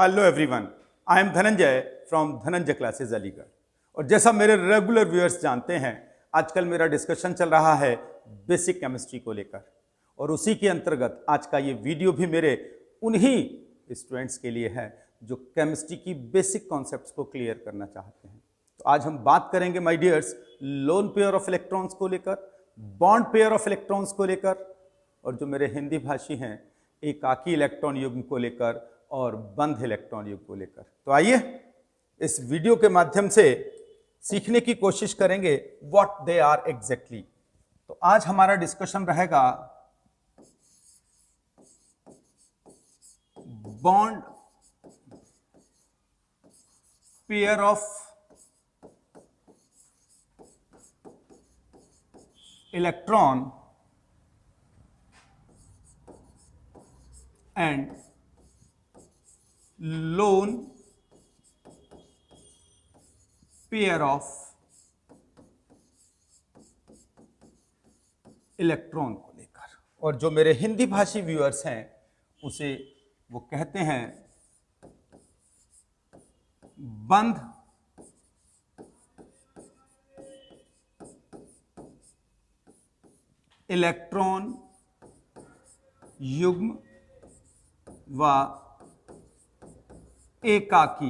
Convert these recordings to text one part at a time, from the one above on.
Hello everyone, I am Dhananjay from Dhananjay classes Aligarh. और जैसा मेरे रेगुलर व्यूअर्स जानते हैं, आजकल मेरा डिस्कशन चल रहा है बेसिक केमिस्ट्री को लेकर, और उसी के अंतर्गत आज का ये वीडियो भी मेरे उन्हीं स्टूडेंट्स के लिए है जो केमिस्ट्री की बेसिक कॉन्सेप्ट्स को क्लियर करना चाहते हैं। तो आज हम बात करेंगे my dears loan pair of electrons को लेकर, बॉन्ड पेयर ऑफ इलेक्ट्रॉन्स को लेकर, और जो मेरे हिंदी भाषी हैं एकाकी इलेक्ट्रॉन युग्म को लेकर और बंध इलेक्ट्रॉन युग्म को लेकर। तो आइए इस वीडियो के माध्यम से सीखने की कोशिश करेंगे व्हाट दे आर एग्जैक्टली। तो आज हमारा डिस्कशन रहेगा bond pair of electron and loan pair of electron को लेकर। और जो मेरे हिंदी भाषी व्यूअर्स हैं उसे वो कहते हैं बंध इलेक्ट्रॉन युग्म व एकाकी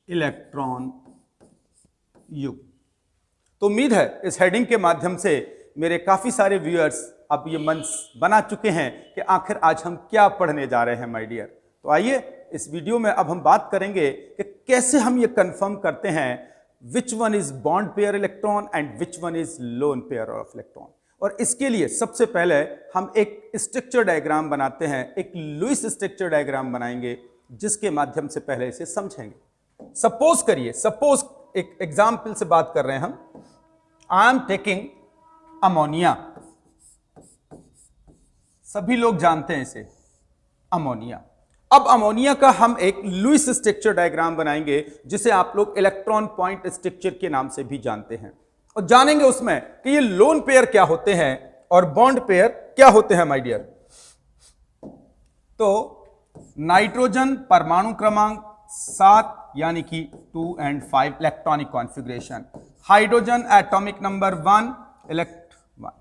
इलेक्ट्रॉन युग्म। तो उम्मीद है इस हेडिंग के माध्यम से मेरे काफी सारे व्यूअर्स अब ये मन बना चुके हैं कि आखिर आज हम क्या पढ़ने जा रहे हैं माय डियर। तो आइए इस वीडियो में अब हम बात करेंगे कि कैसे हम ये कंफर्म करते हैं विच one is bond pair electron and which one is loan pair of electron. और इसके लिए सबसे पहले हम एक स्ट्रक्चर डायग्राम बनाते हैं, एक लुईस स्ट्रक्चर डायग्राम बनाएंगे जिसके माध्यम से पहले इसे समझेंगे। सपोज करिए, सपोज एक एग्जाम्पल से बात कर रहे हैं हम। आई एम टेकिंग अमोनिया, सभी लोग जानते हैं इसे अमोनिया। अब अमोनिया का हम एक लुईस स्ट्रक्चर डायग्राम बनाएंगे जिसे आप लोग इलेक्ट्रॉन पॉइंट स्ट्रक्चर के नाम से भी जानते हैं, और जानेंगे उसमें कि ये लोन पेयर क्या होते हैं और बॉन्ड पेयर क्या होते हैं माय डियर। तो नाइट्रोजन परमाणु क्रमांक 7 यानी कि 2 and 5 electronic configuration, hydrogen atomic number 1 electron.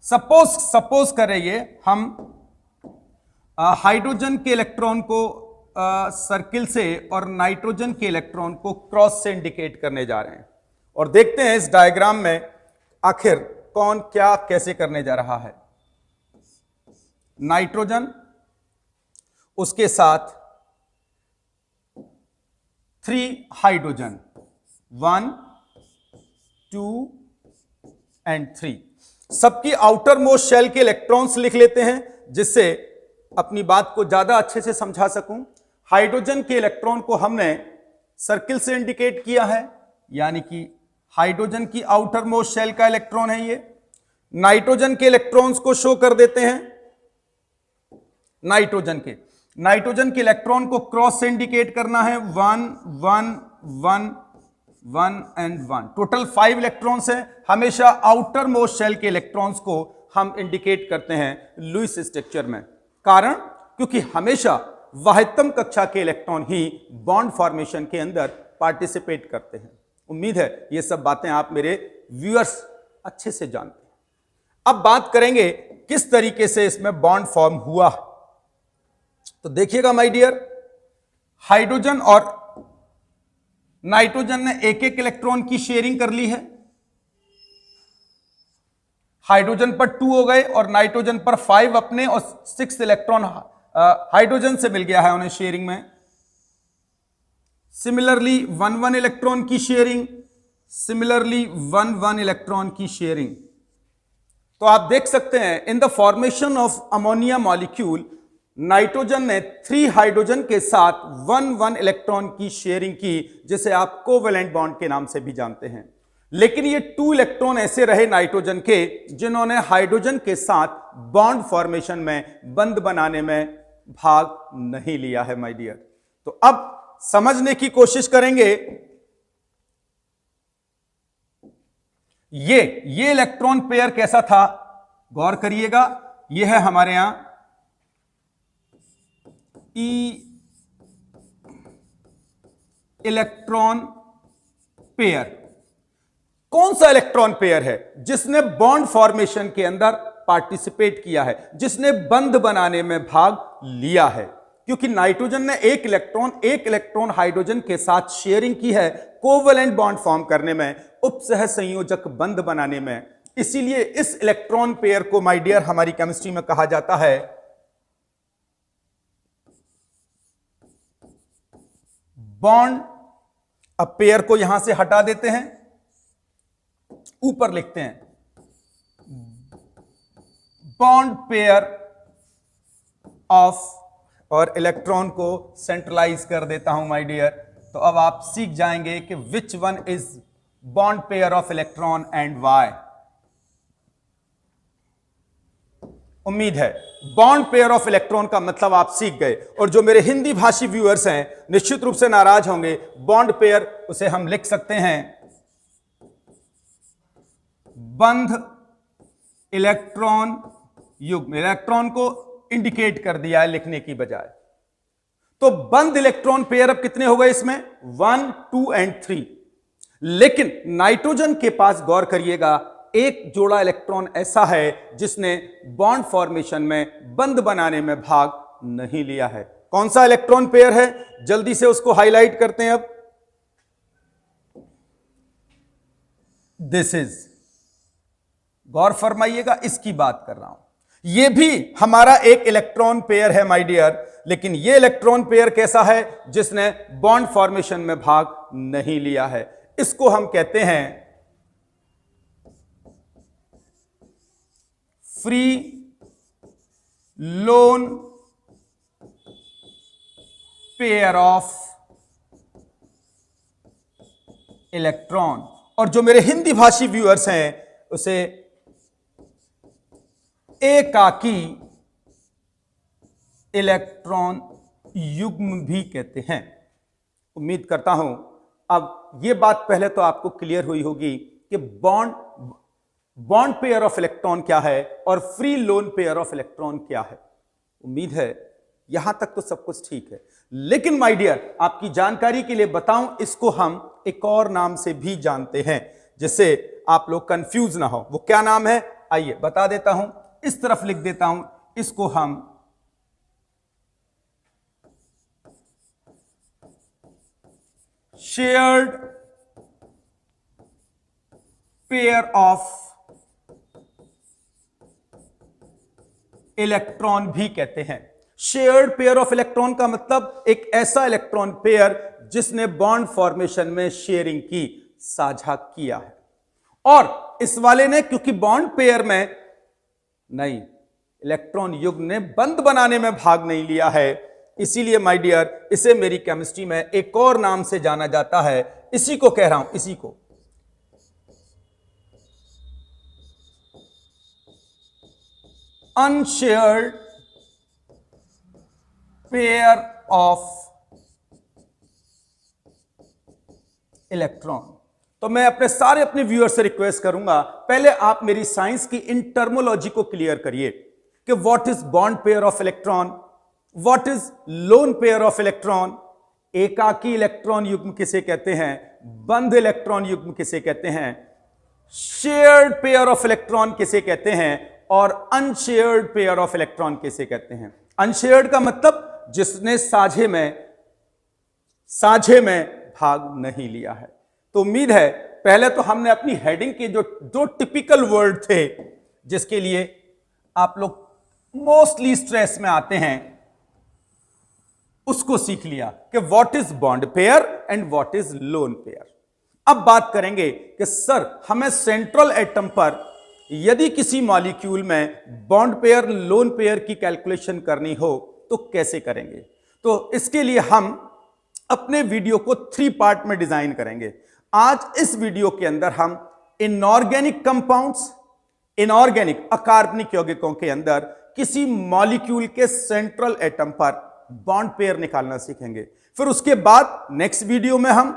Suppose करेंगे हम हाइड्रोजन के इलेक्ट्रॉन को सर्किल से और नाइट्रोजन के इलेक्ट्रॉन को क्रॉस से इंडिकेट करने जा रहे हैं, और देखते हैं इस डायग्राम में आखिर कौन क्या कैसे करने जा रहा है। नाइट्रोजन, उसके साथ 3 हाइड्रोजन 1 2 and 3, सबकी आउटर मोस्ट शेल के इलेक्ट्रॉन्स लिख लेते हैं जिससे अपनी बात को ज्यादा अच्छे से समझा सकूं। हाइड्रोजन के इलेक्ट्रॉन को हमने सर्किल से इंडिकेट किया है, यानी कि हाइड्रोजन की आउटर मोस्ट शेल का इलेक्ट्रॉन है ये। नाइट्रोजन के इलेक्ट्रॉन्स को शो कर देते हैं, नाइट्रोजन के इलेक्ट्रॉन को क्रॉस से इंडिकेट करना है 1 1 1 1 and 1। टोटल 5 इलेक्ट्रॉन्स है। हमेशा आउटर मोस्ट शेल के इलेक्ट्रॉन्स को हम इंडिकेट करते हैं लुईस स्ट्रक्चर में। कारण क्योंकि हमेशा वाहितम कक्षा के इलेक्ट्रॉन ही बॉन्ड फॉर्मेशन के अंदर पार्टिसिपेट करते हैं। उम्मीद है ये सब बातें आप मेरे व्यूअर्स अच्छे से जानते हैं। अब बात करेंगे किस तरीके से इसमें बॉन्ड फॉर्म हुआ। तो देखिएगा माय डियर, हाइड्रोजन और नाइट्रोजन ने एक एक इलेक्ट्रॉन की शेयरिंग कर ली है। हाइड्रोजन पर 2 हो गए और नाइट्रोजन पर 5 अपने, और 6 इलेक्ट्रॉन हाइड्रोजन से मिल गया है उन्हें शेयरिंग में। सिमिलरली 1 1 इलेक्ट्रॉन की शेयरिंग, सिमिलरली 1 1 इलेक्ट्रॉन की शेयरिंग। तो आप देख सकते हैं in the formation of ammonia molecule nitrogen ने 3 हाइड्रोजन के साथ 1 1 इलेक्ट्रॉन की शेयरिंग की, जिसे आप कोवेलेंट बॉन्ड के नाम से भी जानते हैं। लेकिन ये 2 इलेक्ट्रॉन ऐसे रहे नाइट्रोजन के जिन्होंने हाइड्रोजन के साथ बॉन्ड फॉर्मेशन में, बंध बनाने में भाग नहीं लिया है माय डियर। तो अब समझने की कोशिश करेंगे ये इलेक्ट्रॉन पेयर कैसा था गौर करिएगा, यह है हमारे यहां ई इलेक्ट्रॉन पेयर। कौन सा इलेक्ट्रॉन पेयर है जिसने बॉन्ड फॉर्मेशन के अंदर पार्टिसिपेट किया है, जिसने बंध बनाने में भाग लिया है? क्योंकि नाइट्रोजन ने एक इलेक्ट्रॉन हाइड्रोजन के साथ शेयरिंग की है कोवलेंट बॉन्ड फॉर्म करने में, उपसह संयोजक बंध बनाने में। इसीलिए इस इलेक्ट्रॉन पेयर को माय डियर हमारी केमिस्ट्री में कहा जाता है बॉन्ड। अब पेयर को यहां से हटा देते हैं, ऊपर लिखते हैं बॉन्ड पेयर ऑफ, और इलेक्ट्रॉन को सेंट्रलाइज कर देता हूं माय डियर। तो अब आप सीख जाएंगे कि which one is bond pair of electron and why. उम्मीद है बॉन्ड पेयर ऑफ इलेक्ट्रॉन का मतलब आप सीख गए। और जो मेरे हिंदी भाषी व्यूअर्स हैं निश्चित रूप से नाराज होंगे, बॉन्ड पेयर उसे हम लिख सकते हैं बंध इलेक्ट्रॉन युग्म। इलेक्ट्रॉन को इंडिकेट कर दिया है लिखने की बजाय। तो बंध इलेक्ट्रॉन पेयर अब कितने हो गए इसमें? 1, 2 एंड 3। लेकिन नाइट्रोजन के पास गौर करिएगा एक जोड़ा इलेक्ट्रॉन ऐसा है जिसने बॉन्ड फॉर्मेशन में बंध बनाने में भाग नहीं लिया है। कौन सा इलेक्ट्रॉन पेयर है? जल्दी से उसको हाईलाइट करते हैं। अब दिस इज, गौर फरमाइएगा, इसकी बात कर रहा हूं। यह भी हमारा एक इलेक्ट्रॉन पेयर है माय डियर, लेकिन यह इलेक्ट्रॉन पेयर कैसा है? जिसने बॉन्ड फॉर्मेशन में भाग नहीं लिया है। इसको हम कहते हैं free loan pair of electron. और जो मेरे हिंदी भाषी व्यूअर्स हैं उसे एकाकी इलेक्ट्रॉन युग्म भी कहते हैं। उम्मीद करता हूं अब यह बात पहले तो आपको क्लियर हुई होगी कि बॉन्ड पेयर ऑफ इलेक्ट्रॉन क्या है और free loan pair of electron क्या है। उम्मीद है यहां तक तो सब कुछ ठीक है। लेकिन माय डियर आपकी जानकारी के लिए बताऊं, इसको हम एक और नाम से भी जानते हैं जिससे आप लोग कंफ्यूज ना हो। वो क्या नाम है? आइए बता देता हूं, इस तरफ लिख देता हूं। इसको हम शेयर्ड पेयर ऑफ इलेक्ट्रॉन भी कहते हैं। शेयर्ड पेयर ऑफ इलेक्ट्रॉन का मतलब एक ऐसा इलेक्ट्रॉन पेयर जिसने बॉन्ड फॉर्मेशन में शेयरिंग की, साझा किया है। और इस वाले ने क्योंकि बॉन्ड पेयर में नहीं, इलेक्ट्रॉन युग्म ने बंध बनाने में भाग नहीं लिया है, इसीलिए माय डियर इसे मेरी केमिस्ट्री में एक और नाम से जाना जाता है। इसी को कह रहा हूं, इसी को अनशेयर्ड पेयर ऑफ इलेक्ट्रॉन। तो मैं अपने व्यूअर से रिक्वेस्ट करूंगा, पहले आप मेरी साइंस की इन टर्मोलॉजी को क्लियर करिए कि what is bond pair of electron, what is loan pair of electron, एकाकी इलेक्ट्रॉन युग्म किसे कहते हैं, बंध इलेक्ट्रॉन युग्म किसे कहते हैं, शेयर्ड पेयर ऑफ इलेक्ट्रॉन किसे कहते हैं, और अनशेयर्ड पेयर ऑफ इलेक्ट्रॉन किसे कहते हैं। अनशेयर्ड का मतलब जिसने साझे में भाग नहीं लिया है। तो उम्मीद है पहले तो हमने अपनी हेडिंग के जो दो टिपिकल वर्ड थे जिसके लिए आप लोग मोस्टली स्ट्रेस में आते हैं उसको सीख लिया कि what is bond pair and what is lone pair. अब बात करेंगे कि सर हमें सेंट्रल एटम पर यदि किसी मॉलिक्यूल में बॉन्ड पेयर लोन पेयर की कैलकुलेशन करनी हो तो कैसे करेंगे। तो इसके लिए हम अपने वीडियो को 3 पार्ट में डिजाइन करेंगे। आज इस वीडियो के अंदर हम इनऑर्गेनिक कंपाउंड्स, इनऑर्गेनिक अकार्बनिक यौगिकों के अंदर किसी मॉलिक्यूल के सेंट्रल एटम पर बॉन्ड पेयर निकालना सीखेंगे। फिर उसके बाद नेक्स्ट वीडियो में हम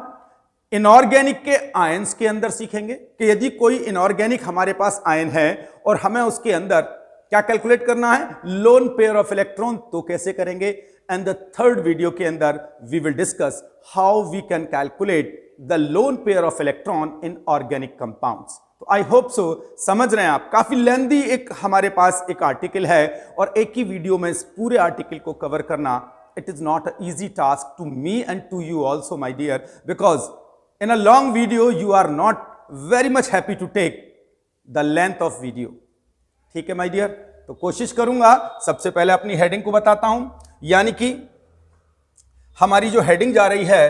इनऑर्गेनिक के आयंस के अंदर सीखेंगे कि यदि कोई इनऑर्गेनिक हमारे पास आयन है और हमें उसके अंदर क्या कैलकुलेट करना है, लोन पेयर ऑफ इलेक्ट्रॉन, तो कैसे करेंगे। एंड द थर्ड वीडियो के अंदर we will discuss how we can calculate the lone pair of electron in organic compounds. तो आई होप सो समझ रहे हैं आप। काफी लेंदी एक हमारे पास एक आर्टिकल है और एक ही वीडियो में इस पूरे आर्टिकल को कवर करना, it is not a easy task to me and to you also my dear, because in a long video you are not very much happy to take the length of video। ठीक है my dear, तो कोशिश करूंगा। सबसे पहले अपनी heading को बताता हूं, यानी कि हमारी जो हेडिंग जा रही है,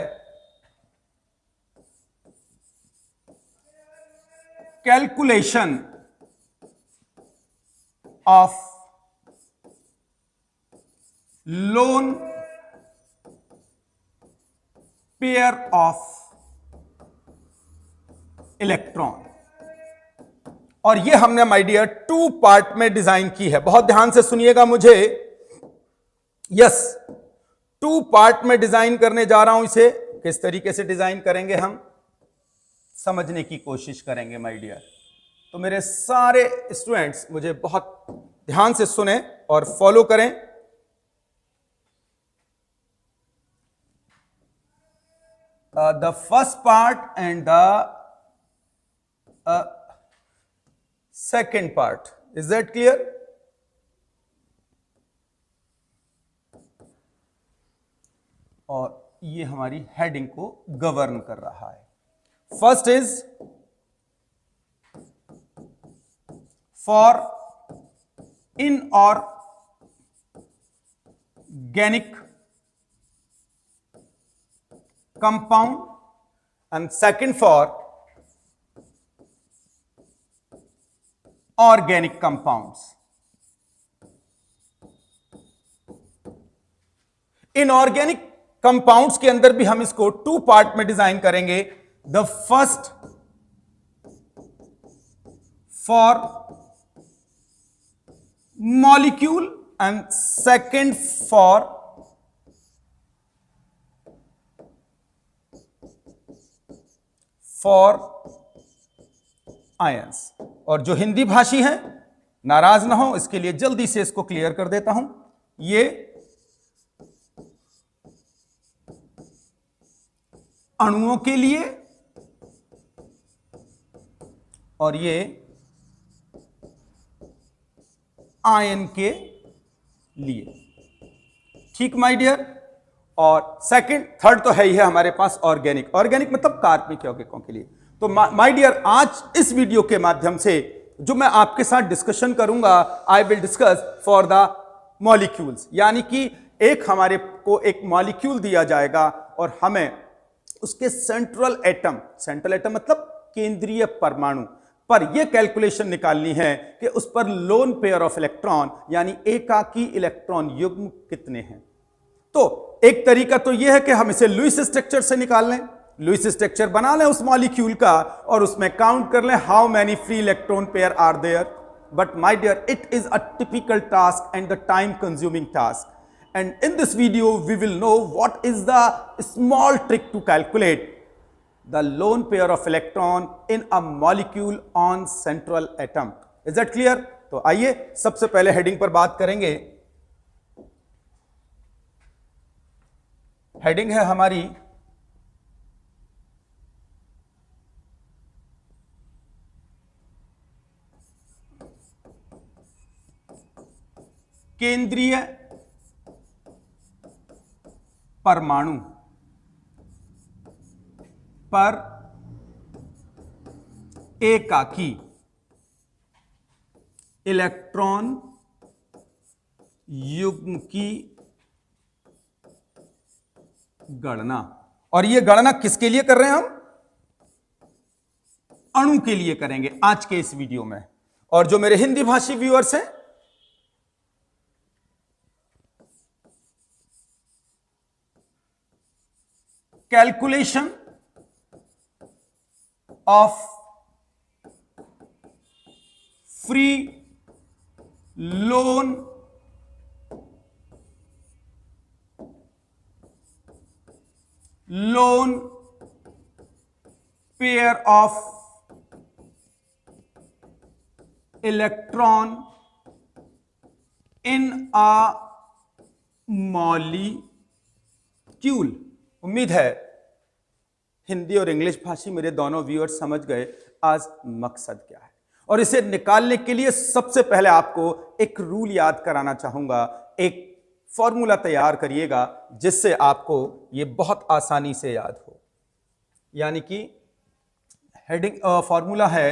calculation of lone pair of electron. और ये हमने माय डियर 2 पार्ट में डिजाइन की है। बहुत ध्यान से सुनिएगा मुझे। यस, 2 पार्ट में डिजाइन करने जा रहा हूं इसे। किस तरीके से डिजाइन करेंगे हम समझने की कोशिश करेंगे माय डियर। तो मेरे सारे स्टूडेंट्स मुझे बहुत ध्यान से सुने और फॉलो करें। The first part and the second part, is that clear? और ये हमारी हेडिंग को गवर्न कर रहा है। First is for inorganic compound and second for organic compounds. Inorganic compounds के अंदर भी हम इसको 2 पार्ट में डिजाइन करेंगे। The first for molecule and second for ions. और जो हिंदी भाषी हैं नाराज ना हो, इसके लिए जल्दी से इसको क्लियर कर देता हूं। ये अणुओं के लिए और ये आयन के लिए। ठीक माय डियर। और सेकंड थर्ड तो है ही है हमारे पास ऑर्गेनिक। ऑर्गेनिक मतलब कार्बनिक यौगिकों के लिए। तो माय डियर, आज इस वीडियो के माध्यम से जो मैं आपके साथ डिस्कशन करूंगा, I will discuss for the molecules. यानी कि एक हमारे को एक मॉलिक्यूल दिया जाएगा और हमें उसके सेंट्रल एटम मतलब केंद्रीय परमाणु पर यह कैलकुलेशन निकालनी है कि उस पर लोन पेयर ऑफ इलेक्ट्रॉन यानी एकाकी इलेक्ट्रॉन युग्म कितने हैं। तो एक तरीका तो यह है कि हम इसे लुईस स्ट्रक्चर से निकाल लें, लुईस स्ट्रक्चर बना लें उस मॉलिक्यूल का और उसमें काउंट कर लें how many free electron pair are there. But my dear, it is a typical task and the time consuming task, and in this video we will know what is the small trick to calculate the lone pair of electron in a molecule on central atom. Is that clear? तो आइए सबसे पहले heading पर बात करेंगे। Heading है हमारी केंद्रीय परमाणु पर एकाकी इलेक्ट्रॉन युग्म की गणना। और यह गणना किसके लिए कर रहे हैं हम? अणु के लिए करेंगे आज के इस वीडियो में। और जो मेरे हिंदी भाषी व्यूअर्स हैं, calculation of free loan pair of electron in a molecule. उम्मीद है हिंदी और इंग्लिश भाषी मेरे दोनों व्यूअर्स समझ गए आज मकसद क्या है। और इसे निकालने के लिए सबसे पहले आपको एक रूल याद कराना चाहूंगा, एक फॉर्मूला तैयार करिएगा जिससे आपको यह बहुत आसानी से याद हो। यानी कि हेडिंग फॉर्मूला है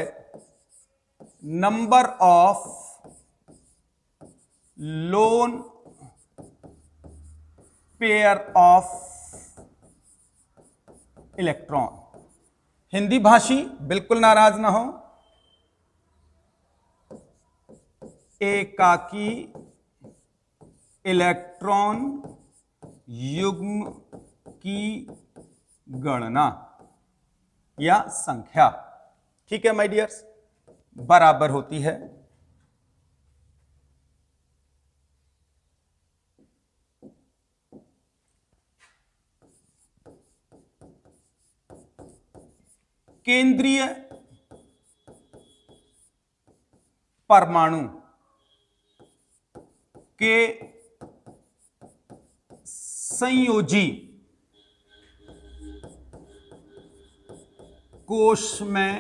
number of lone pair of electron. Hindi भाषी बिल्कुल नाराज ना हो, एकाकी इलेक्ट्रॉन युग्म की गणना या संख्या, ठीक है माय डियर्स, बराबर होती है केंद्रीय परमाणु के संयोजी कोश में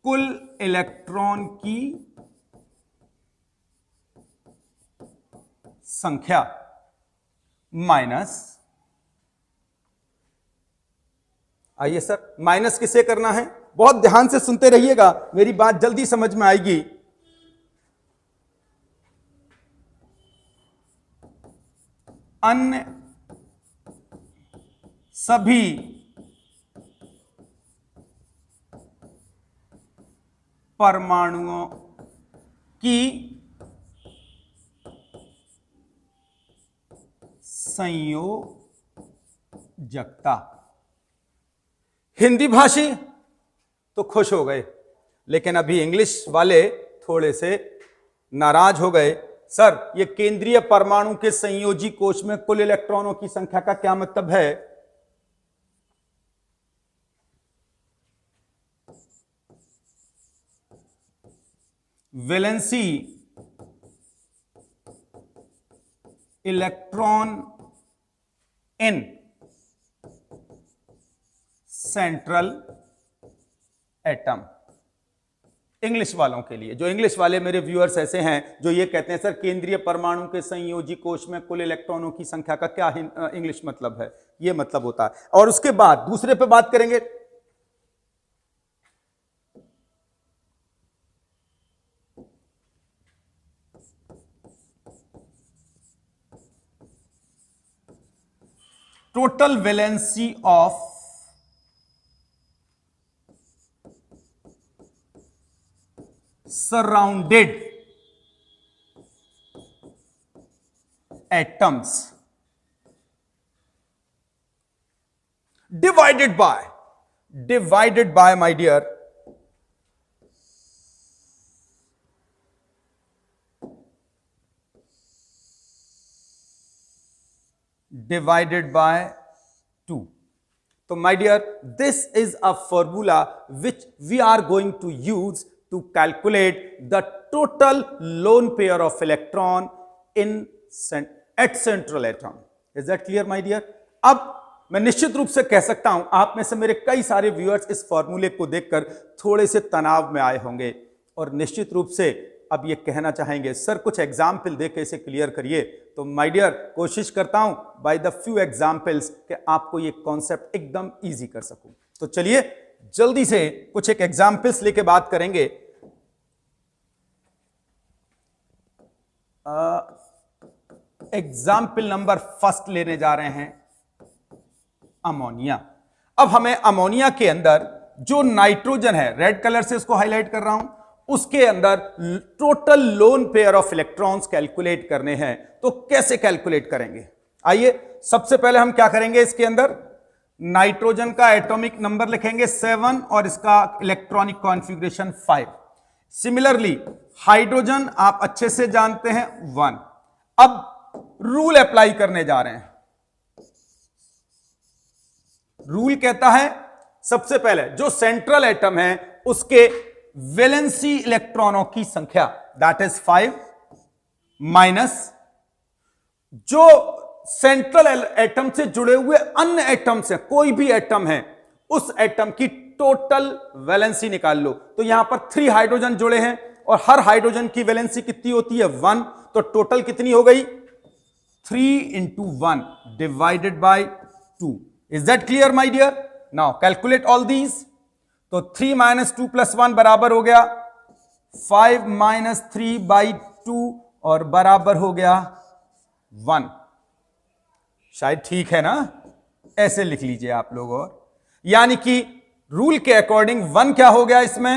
कुल इलेक्ट्रॉन की संख्या माइनस, आइए सर माइनस किसे करना है, बहुत ध्यान से सुनते रहिएगा, मेरी बात जल्दी समझ में आएगी। अन्य सभी परमाणुओं की संयोजकता। हिंदी भाषी तो खुश हो गए, लेकिन अभी इंग्लिश वाले थोड़े से नाराज हो गए। सर ये केंद्रीय परमाणु के संयोजी कोश में कुल इलेक्ट्रॉनों की संख्या का क्या मतलब है? Valency electron in central atom. English वालों के लिए, जो इंग्लिश वाले मेरे व्यूअर्स ऐसे हैं जो ये कहते हैं सर केंद्रीय परमाणु के संयोजी कोश में कुल इलेक्ट्रॉनों की संख्या का क्या इंग्लिश मतलब है, ये मतलब होता है। और उसके बाद दूसरे पे बात करेंगे, total valency of surrounded atoms divided by my dear divided by 2. So my dear, this is a formula which we are going to use to calculate the total lone pair of electron at central atom. Is that clear my dear? अब मैं निश्चित रूप से कह सकता हूं आप में से मेरे कई सारे व्यूअर्स इस फॉर्मूले को देखकर थोड़े से तनाव में आए होंगे और निश्चित रूप से अब ये कहना चाहेंगे सर कुछ एग्जाम्पल देके इसे क्लियर करिए। तो माय डियर कोशिश करता हूं बाय द फ्यू एग्जाम्पल्स कि आपको ये कॉन्सेप्ट एकदम इजी कर सकूं। तो चलिए जल्दी से कुछ एक एग्जाम्पल्स लेके बात करेंगे। एग्जाम्पल नंबर फर्स्ट लेने जा रहे हैं अमोनिया। अब हमें अमोनिया के अंदर जो नाइट्रोजन है, रेड कलर से इसको हाईलाइट कर रहा हूं, उसके अंदर total loan pair of electrons calculate करने हैं। तो कैसे कैलकुलेट करेंगे? आइए सबसे पहले हम क्या करेंगे, इसके अंदर नाइट्रोजन का एटॉमिक नंबर लिखेंगे 7 और इसका इलेक्ट्रॉनिक कॉन्फ़िगरेशन 5। सिमिलरली हाइड्रोजन आप अच्छे से जानते हैं 1। अब रूल अप्लाई करने जा रहे हैं। रूल कहता है सबसे पहले जो सेंट्रल एटम है उसके वैलेंसी इलेक्ट्रॉनों की संख्या दैट इज 5 माइनस जो सेंट्रल एटम से जुड़े हुए अन्य एटम्स हैं, कोई भी एटम है उस एटम की टोटल वैलेंसी निकाल लो। तो यहां पर 3 हाइड्रोजन जुड़े हैं और हर हाइड्रोजन की वैलेंसी कितनी होती है 1, तो टोटल कितनी हो गई 3 into 1 divided by 2। Is that clear my dear? Now calculate all these। तो 3 minus 2 plus 1 बराबर हो गया 5 minus 3 by 2 और बराबर हो गया 1। शायद ठीक है ना, ऐसे लिख लीजिए आप लोग। और यानी कि रूल के अकॉर्डिंग 1 क्या हो गया इसमें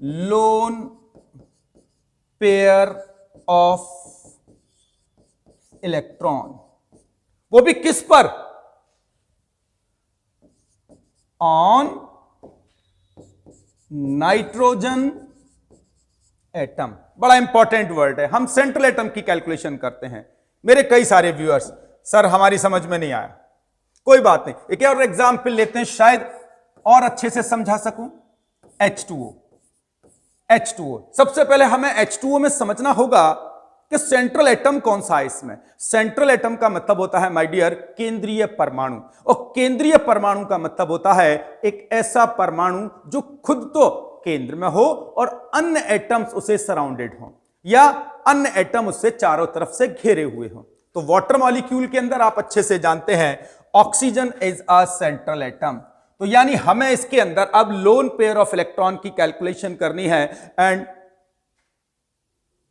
लोन पेयर ऑफ इलेक्ट्रॉन, वो भी किस पर ऑन नाइट्रोजन एटम। बड़ा इंपॉर्टेंट वर्ड है। हम सेंट्रल एटम की कैलकुलेशन करते हैं। मेरे कई सारे व्यूअर्स सर हमारी समझ में नहीं आया, कोई बात नहीं, एक और एग्जाम्पल लेते हैं शायद और अच्छे से समझा सकूं। H2O, H2O सबसे पहले हमें H2O में समझना होगा कि सेंट्रल एटम कौन सा है इसमें। सेंट्रल एटम का मतलब होता है माय डियर केंद्रीय परमाणु, और केंद्रीय परमाणु का मतलब होता है एक ऐसा परमाणु जो खुद तो केंद्र में हो और अन्य एटम्स उसे सराउंडेड हो या अन्य एटम उससे चारों तरफ से घेरे हुए हो। तो वाटर मॉलिक्यूल के अंदर आप अच्छे से जानते हैं oxygen is a central atom. तो यानी हमें इसके अंदर अब लोन पेयर ऑफ इलेक्ट्रॉन की कैलकुलेशन करनी है and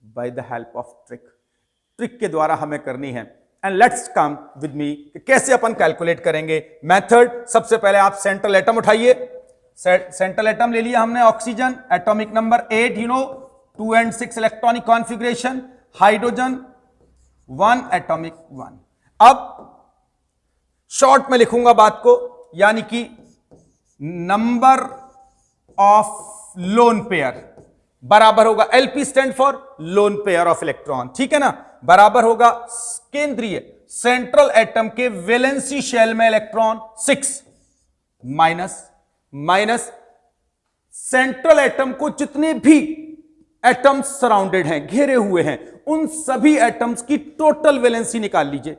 bye the help of trick के द्वारा हमें करनी है। And let's come with me कैसे अपन कैलकुलेट करेंगे। मेथड, सबसे पहले आप सेंट्रल एटम उठाइए। सेंट्रल एटम ले लिया हमने oxygen, atomic number 8 you know 2 and 6 electronic configuration, hydrogen 1 atomic 1। अब शॉर्ट में लिखूंगा बात को, यानी कि नंबर ऑफ लोन पेयर बराबर होगा LP stand for lone pair of electron, ठीक है ना, बराबर होगा केंद्रीय सेंट्रल एटम के वैलेंसी शेल में इलेक्ट्रॉन 6 माइनस सेंट्रल एटम को जितने भी एटम्स सराउंडेड हैं, घेरे हुए हैं, उन सभी एटम्स की टोटल वैलेंसी निकाल लीजिए।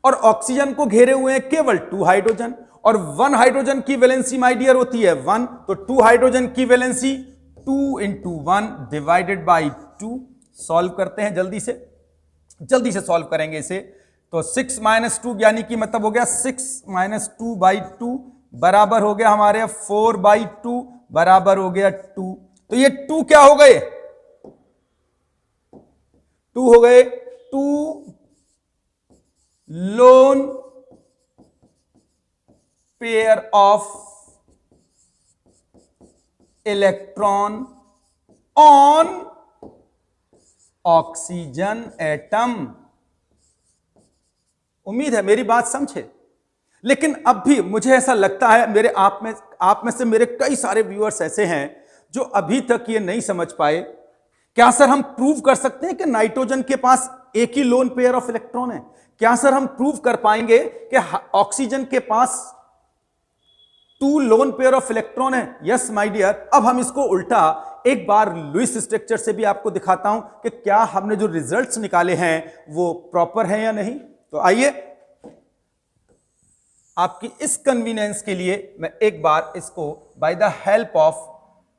और ऑक्सीजन को घेरे हुए हैं केवल 2 हाइड्रोजन, और 1 हाइड्रोजन की वैलेंसी माय डियर होती है 1, तो 2 हाइड्रोजन की valency 2 into 1 divided by 2। Solve करते हैं जल्दी से सॉल्व करेंगे इसे। तो 6 - 2 यानी कि मतलब हो गया 6 - 2/2 बराबर हो गया हमारे 4/2 बराबर हो गया 2। तो ये 2 क्या हो गए 2 हो गए 2 lone pair of electron on oxygen atom. उम्मीद है मेरी बात समझे। लेकिन अब भी मुझे ऐसा लगता है आप में से मेरे कई सारे व्यूअर्स ऐसे हैं जो अभी तक ये नहीं समझ पाए। क्या सर हम प्रूव कर सकते हैं कि नाइट्रोजन के पास एक ही लोन पेयर ऑफ इलेक्ट्रॉन है? क्या सर हम प्रूव कर पाएंगे कि ऑक्सीजन के पास 2 लोन पेयर ऑफ इलेक्ट्रॉन है? Yes my dear. अब हम इसको उल्टा एक बार लुईस स्ट्रक्चर से भी आपको दिखाता हूं कि क्या हमने जो रिजल्ट्स निकाले हैं वो प्रॉपर है या नहीं। तो आइए आपकी इस कन्वीनियंस के लिए मैं एक बार इसको bye the help of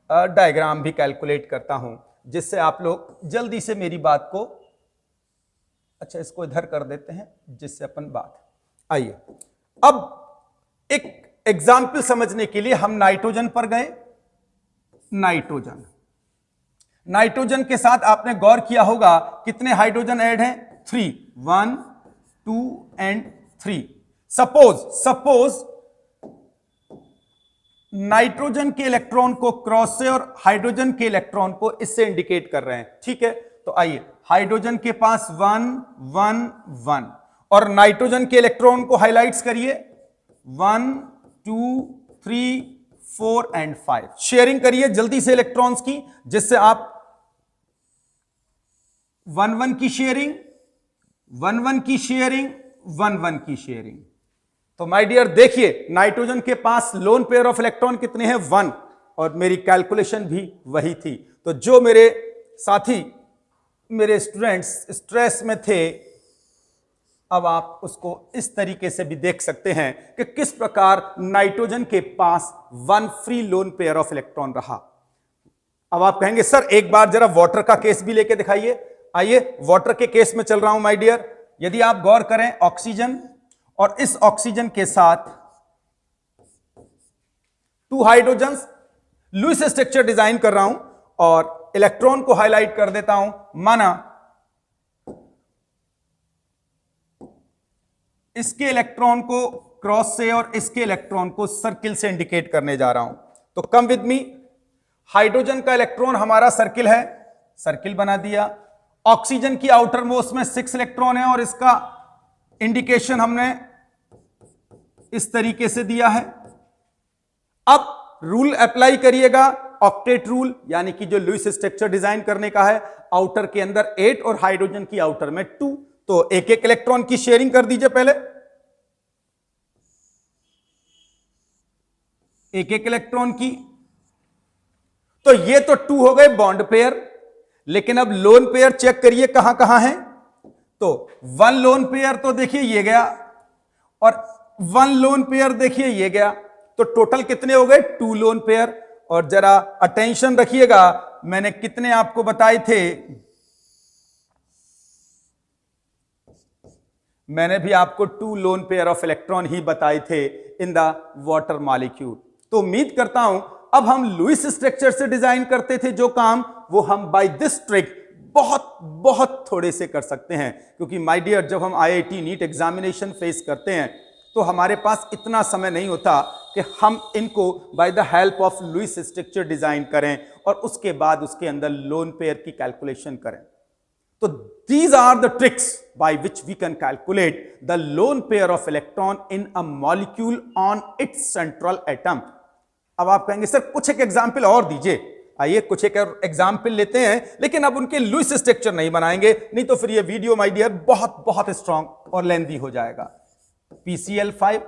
diagram भी कैलकुलेट करता हूं, जिससे आप लोग जल्दी से मेरी बात को, अच्छा इसको इधर कर देते हैं जिससे अपन बात, आइए अब एक एग्जाम्पल समझने के लिए हम नाइट्रोजन पर गए। नाइट्रोजन के साथ आपने गौर किया होगा कितने हाइड्रोजन ऐड हैं 3, 1 2 and 3। सपोज नाइट्रोजन के इलेक्ट्रॉन को क्रॉस से और हाइड्रोजन के इलेक्ट्रॉन को इससे इंडिकेट कर रहे हैं, ठीक है। तो आइए हाइड्रोजन के पास 1 1 1 और नाइट्रोजन के इलेक्ट्रॉन को हाइलाइट्स करिए 1 2 3 4 and 5। शेयरिंग करिए जल्दी से इलेक्ट्रॉन्स की, जिससे आप 1 1 की शेयरिंग 1 1 की शेयरिंग 1 1 की शेयरिंग, तो माय डियर देखिए, नाइट्रोजन के पास लोन पेयर ऑफ इलेक्ट्रॉन कितने हैं? 1, और मेरी कैलकुलेशन भी वही थी। तो जो मेरे साथी, मेरे स्टूडेंट्स स्ट्रेस में थे, अब आप उसको इस तरीके से भी देख सकते हैं कि किस प्रकार नाइट्रोजन के पास 1 free loan pair of electron रहा। अब आप कहेंगे सर एक बार जरा वाटर का केस भी लेके दिखाइए। आइए वाटर के केस में चल रहा हूं माय डियर। यदि आप गौर करें, ऑक्सीजन और इस ऑक्सीजन के साथ 2 हाइड्रोजन्स, लुईस स्ट्रक्चर डिजाइन कर रहा हूं और इलेक्ट्रॉन को हाईलाइट कर देता हूं। माना इसके इलेक्ट्रॉन को क्रॉस से और इसके इलेक्ट्रॉन को सर्किल से इंडिकेट करने जा रहा हूं। तो कम विद मी, हाइड्रोजन का इलेक्ट्रॉन हमारा सर्किल है, सर्किल बना दिया। ऑक्सीजन की आउटर मोस्ट में 6 इलेक्ट्रॉन है और इसका इंडिकेशन हमने इस तरीके से दिया है। अब रूल अप्लाई करिएगा, ऑक्टेट रूल, यानी कि जो लुईस स्ट्रक्चर डिजाइन करने का है। आउटर के अंदर 8 और हाइड्रोजन की आउटर में 2, तो एक एक इलेक्ट्रॉन की शेयरिंग कर दीजिए पहले, एक एक इलेक्ट्रॉन की। तो ये तो 2 हो गए बॉन्ड पेयर, लेकिन अब लोन पेयर चेक करिए कहां कहां है। तो 1 लोन पेयर तो देखिए ये गया, और 1 लोन पेयर देखिए ये गया। तो टोटल कितने हो गए? 2 लोन पेयर। और जरा अटेंशन रखिएगा, मैंने कितने आपको बताए थे? मैंने भी आपको 2 लोन पेयर ऑफ इलेक्ट्रॉन ही बताए थे इन द वाटर मॉलिक्यूल। तो उम्मीद करता हूं अब हम लुईस स्ट्रक्चर से डिजाइन करते थे जो काम, वो हम बाय दिस ट्रिक बहुत बहुत थोड़े से कर सकते हैं। क्योंकि माय डियर, जब हम आईआईटी नीट एग्जामिनेशन फेस करते हैं तो हमारे पास इतना समय नहीं होता कि हम इनको by the help of Lewis structure design करें और उसके बाद उसके अंदर लोन पेयर की कैलकुलेशन करें। तो these are the tricks by which we can calculate the lone pair of electron in a molecule on its central atom. अब आप कहेंगे सर कुछ एक एग्जाम्पल और दीजिए। आइए कुछ एक एग्जाम्पल लेते हैं, लेकिन अब उनके लुईस स्ट्रक्चर नहीं बनाएंगे, नहीं तो फिर ये वीडियो माय डियर बहुत बहुत स्ट्रॉन्ग और लेंथी हो जाएगा। PCl5,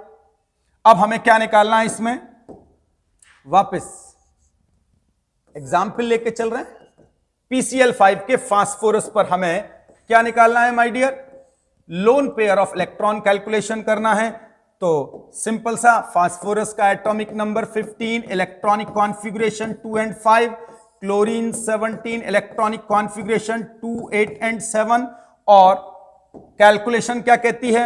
अब हमें क्या निकालना है इसमें? वापस एग्जाम्पल लेके चल रहे हैं। PCl5 के फास्फोरस पर हमें क्या निकालना है my dear? Lone pair of electron calculation करना है। तो सिंपल सा, फास्फोरस का atomic number 15, electronic configuration 2 and 5, chlorine 17, electronic configuration 2, 8 and 7, और कैलकुलेशन क्या कहती है?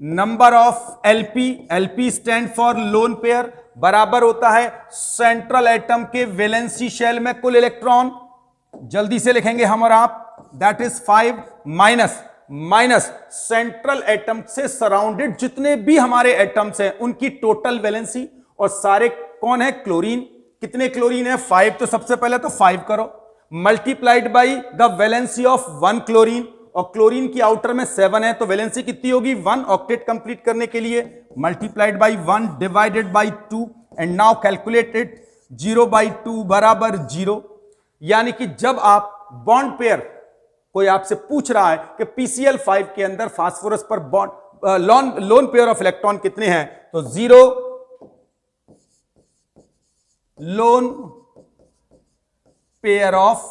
Number of LP, LP stand for lone pair, बराबर होता है सेंट्रल एटम के वैलेंसी शेल में कुल इलेक्ट्रॉन। जल्दी से लिखेंगे हम और आप, that is 5 minus central atom से सराउंडेड जितने भी हमारे एटम्स हैं उनकी टोटल वैलेंसी, और सारे कौन है? क्लोरीन। कितने क्लोरीन है? 5। तो सबसे पहले तो 5 करो, multiplied by the valency of 1 chlorine, और क्लोरीन की आउटर में 7 है, तो वैलेंसी कितनी होगी? 1 ऑक्टेट कंप्लीट करने के लिए, multiplied by 1 divided by 2, and now calculated 0/2 बराबर 0। यानी कि जब आप बॉन्ड पेयर, कोई आपसे पूछ रहा है कि PCl5 के अंदर फास्फोरस पर bond loan pair of electron कितने हैं, तो 0 लोन पेयर ऑफ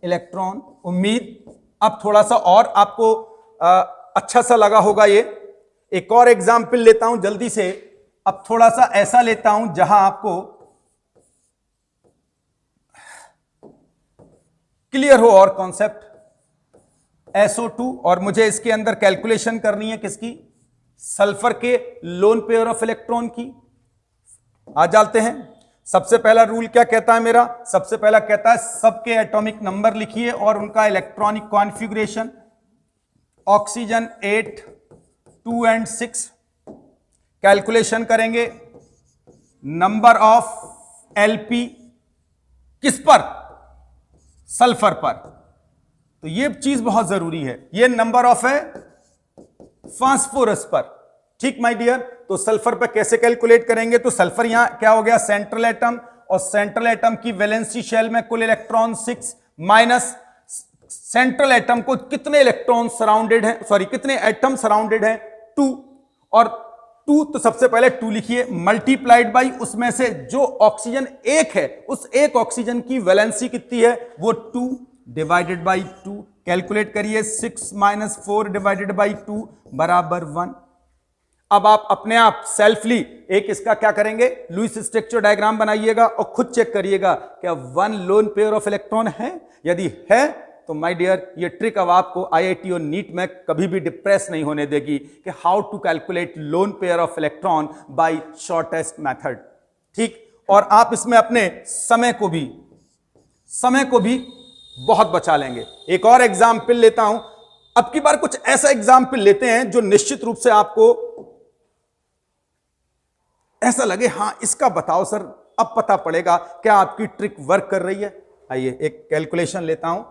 इलेक्ट्रॉन। उम्मीद अब थोड़ा सा और आपको अच्छा सा लगा होगा ये। एक और एग्जाम्पल लेता हूं जल्दी से। अब थोड़ा सा ऐसा लेता हूं जहां आपको क्लियर हो और कॉन्सेप्ट। SO2, और मुझे इसके अंदर कैलकुलेशन करनी है किसकी? सल्फर के लोन पेयर ऑफ इलेक्ट्रॉन की। आ जाते हैं। सबसे पहला रूल क्या कहता है मेरा? सबसे पहला कहता है सबके एटॉमिक नंबर लिखिए और उनका electronic configuration. Oxygen 8, 2 and 6। Calculation करेंगे नंबर ऑफ LP किस पर? सल्फर पर। तो ये चीज बहुत जरूरी है, ये नंबर ऑफ है फास्फोरस पर। ठीक माय डियर, तो सल्फर पर कैसे कैलकुलेट करेंगे? तो सल्फर यहां क्या हो गया? सेंट्रल एटम, और सेंट्रल एटम की वैलेंसी शेल में कुल इलेक्ट्रॉन 6 माइनस सेंट्रल एटम को कितने इलेक्ट्रॉन सराउंडेड हैं, सॉरी कितने एटम सराउंडेड हैं? 2 और 2 तो सबसे पहले 2 लिखिए मल्टीप्लाइड बाई उसमें से जो ऑक्सीजन एक है उस एक ऑक्सीजन की वैलेंसी कितनी है वो 2 डिवाइडेड बाई 2 कैलकुलेट करिए 6 माइनस 4 डिवाइडेड बाई 2 बराबर 1। अब आप अपने आप सेल्फली एक इसका क्या करेंगे लुईस स्ट्रक्चर डायग्राम बनाइएगा और खुद चेक करिएगा क्या 1 लोन पेयर ऑफ इलेक्ट्रॉन है। यदि है तो माय डियर ये ट्रिक अब आपको आईआईटी और नीट में कभी भी डिप्रेस नहीं होने देगी कि how to calculate lone pair of electron by shortest method. ठीक, और आप इसमें अपने समय को भी बहुत बचा लेंगे। एक और एग्जाम्पल लेता हूं, अब की बार कुछ ऐसा एग्जाम्पल लेते हैं जो निश्चित रूप से आपको ऐसा लगे हां इसका बताओ सर, अब पता पड़ेगा क्या आपकी ट्रिक वर्क कर रही है। आइए एक कैलकुलेशन लेता हूं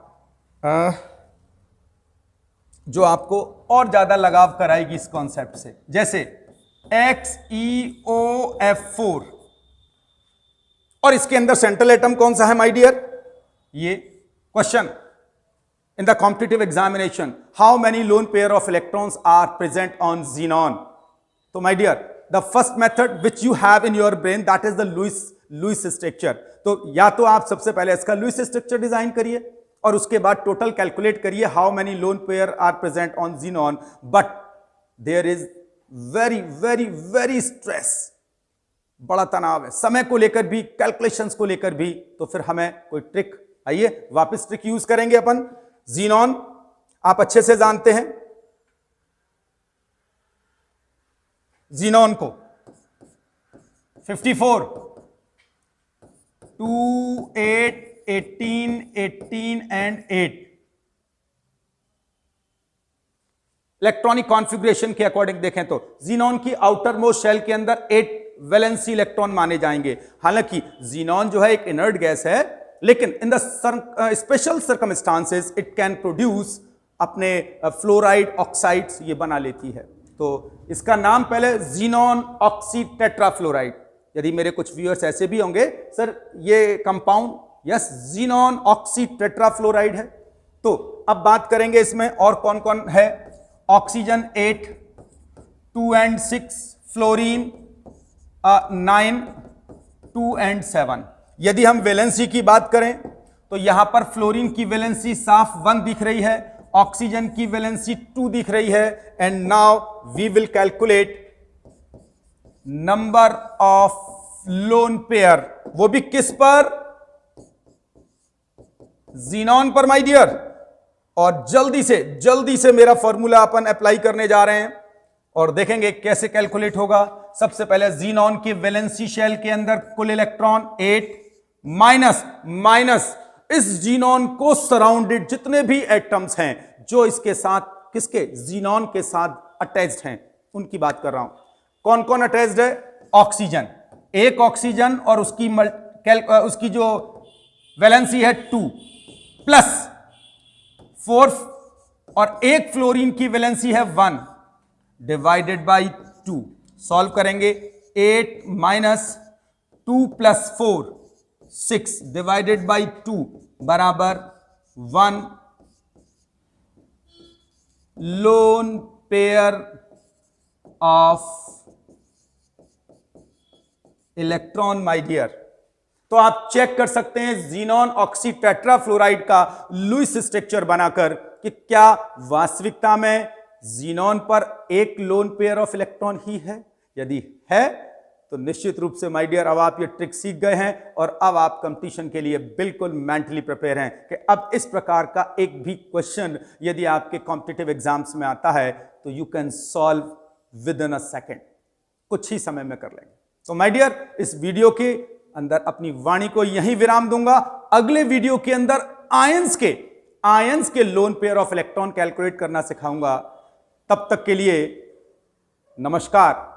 जो आपको और ज्यादा लगाव कराएगी इस कॉन्सेप्ट से। जैसे XeOF4 और इसके अंदर सेंट्रल एटम कौन सा है माय डियर। ये question in the competitive examination, how many lone pair of electrons are present on xenon। तो my dear the first method which you have in your brain that is the Lewis structure. तो या तो आप सबसे पहले इसका Lewis structure design करिए और उसके बाद टोटल कैलकुलेट करिए how many lone pair are present on xenon। But there is very very very stress, बड़ा तनाव है समय को लेकर भी कैलकुलेशंस को लेकर भी। तो फिर हमें कोई ट्रिक, आइए वापस ट्रिक यूज करेंगे अपन। xenon आप अच्छे से जानते हैं, xenon को 54 2 8 18 18 एंड 8 इलेक्ट्रॉनिक कॉन्फ़िगरेशन के अकॉर्डिंग देखें तो xenon की आउटर मोस्ट शेल के अंदर 8 वैलेंसी इलेक्ट्रॉन माने जाएंगे। हालांकि xenon जो है एक इनर्ट गैस है, लेकिन in the special circumstances it can produce अपने फ्लोराइड ऑक्साइड्स ये बना लेती है। तो इसका नाम पहले xenon ऑक्सी टेट्राफ्लोराइड। यदि मेरे कुछ व्यूअर्स ऐसे भी होंगे सर ये compound, yes xenon oxy tetrafluoride है। तो अब बात करेंगे इसमें और कौन कौन है। Oxygen 8, 2 and 6, fluorine 9, 2 and 7। यदि हम वैलेंसी की बात करें तो यहां पर फ्लोरीन की वैलेंसी साफ 1 दिख रही है, ऑक्सीजन की वैलेंसी 2 दिख रही है। And now we will calculate number of lone pair, वो भी किस पर, xenon पर माय डियर। और जल्दी से मेरा फॉर्मूला अपन अप्लाई करने जा रहे हैं और देखेंगे कैसे कैलकुलेट होगा। सबसे पहले xenon की वैलेंसी शेल के अंदर कुल इलेक्ट्रॉन 8 माइनस इस xenon को सराउंडेड जितने भी एटम्स हैं जो इसके साथ किसके xenon के साथ अटैच्ड हैं उनकी बात कर रहा हूं। कौन कौन अटैच्ड है, ऑक्सीजन, एक ऑक्सीजन और उसकी जो वैलेंसी है 2 प्लस 4 और एक फ्लोरीन की वैलेंसी है 1 डिवाइडेड बाई 2। सॉल्व करेंगे 8 माइनस 2 प्लस 4 6 डिवाइडेड बाई 2 बराबर 1 lone pair of electron my dear. तो आप चेक कर सकते हैं xenon ऑक्सी टेट्राफ्लोराइड का लुईस स्ट्रक्चर बनाकर कि क्या वास्तविकता में xenon पर एक लोन पेयर ऑफ इलेक्ट्रॉन ही है। यदि है तो निश्चित रूप से माय डियर अब आप ये ट्रिक सीख गए हैं और अब आप कंपटीशन के लिए बिल्कुल मेंटली प्रिपेयर हैं कि अब इस प्रकार का एक भी क्वेश्चन यदि आपके कॉम्पिटिटिव एग्जाम्स में आता है तो you can solve with in a second, कुछ ही समय में कर लेंगे। तो माय डियर इस वीडियो के अंदर अपनी वाणी को यहीं विराम दूंगा। अगले वीडियो के अंदर आयंस के loan pair of electron calculate करना सिखाऊंगा। तब तक के लिए नमस्कार।